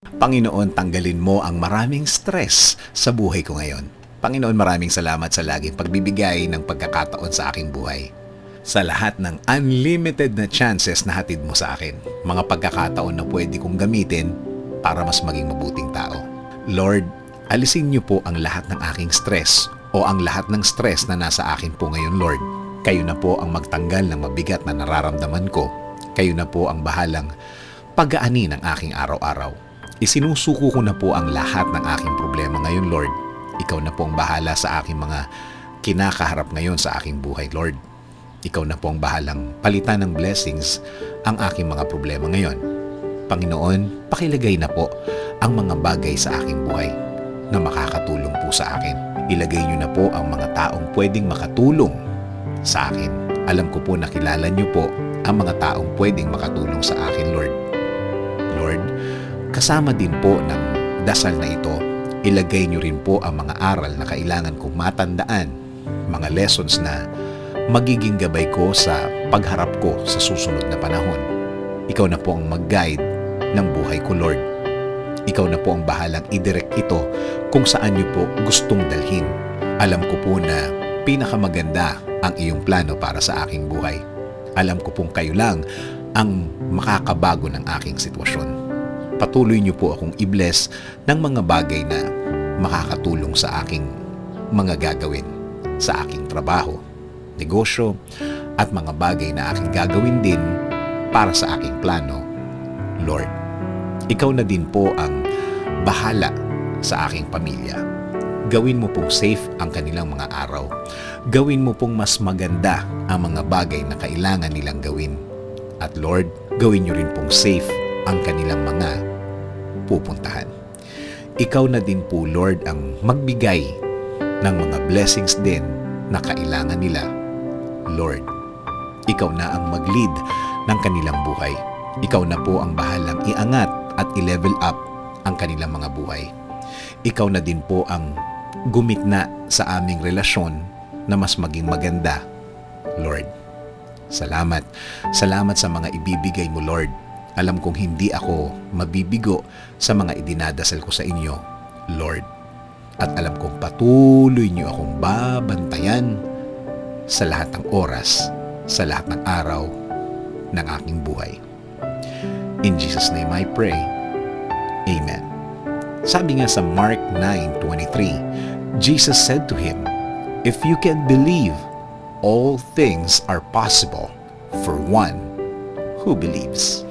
Panginoon, tanggalin mo ang maraming stress sa buhay ko ngayon. Panginoon, maraming salamat sa laging pagbibigay ng pagkakataon sa aking buhay. Sa lahat ng unlimited na chances na hatid mo sa akin. Mga pagkakataon na pwede kong gamitin para mas maging mabuting tao. Lord, alisin niyo po ang lahat ng aking stress o ang lahat ng stress na nasa akin po ngayon, Lord. Kayo na po ang magtanggal ng mabigat na nararamdaman ko. Kayo na po ang bahalang pag-aani ng aking araw-araw. Isinusuko ko na po ang lahat ng aking problema ngayon, Lord. Ikaw na po ang bahala sa aking mga kinakaharap ngayon sa aking buhay, Lord. Ikaw na po ang bahalang palitan ng blessings ang aking mga problema ngayon. Panginoon, pakilagay na po ang mga bagay sa aking buhay na makakatulong po sa akin. Ilagay niyo na po ang mga taong pwedeng makatulong sa akin. Alam ko po na kilala niyo po ang mga taong pwedeng makatulong sa akin, Lord. Lord, kasama din po ng dasal na ito, ilagay niyo rin po ang mga aral na kailangan kong matandaan, mga lessons na magiging gabay ko sa pagharap ko sa susunod na panahon. Ikaw na po ang mag-guide ng buhay ko, Lord. Ikaw na po ang bahalang i-direct ito kung saan niyo po gustong dalhin. Alam ko po na pinakamaganda ang iyong plano para sa aking buhay. Alam ko pong kayo lang ang makakabago ng aking sitwasyon. Patuloy niyo po akong i-bless ng mga bagay na makakatulong sa aking mga gagawin, sa aking trabaho, negosyo, at mga bagay na aking gagawin din para sa aking plano. Lord, ikaw na din po ang bahala sa aking pamilya. Gawin mo pong safe ang kanilang mga araw. Gawin mo pong mas maganda ang mga bagay na kailangan nilang gawin. At Lord, gawin niyo rin pong safe ang kanilang mga pupuntahan. Ikaw na din po, Lord, ang magbigay ng mga blessings din na kailangan nila. Lord, ikaw na ang mag-lead ng kanilang buhay. Ikaw na po ang bahalang iangat at i-level up ang kanilang mga buhay. Ikaw na din po ang gumitna sa aming relasyon na mas maging maganda, Lord. Salamat. Salamat sa mga ibibigay mo, Lord. Alam kong hindi ako mabibigo sa mga idinadasal ko sa inyo, Lord. At alam kong patuloy niyo akong babantayan sa lahat ng oras, sa lahat ng araw ng aking buhay. In Jesus' name I pray. Amen. Sabi nga sa Mark 9:23, Jesus said to him, "If you can believe, all things are possible for one who believes."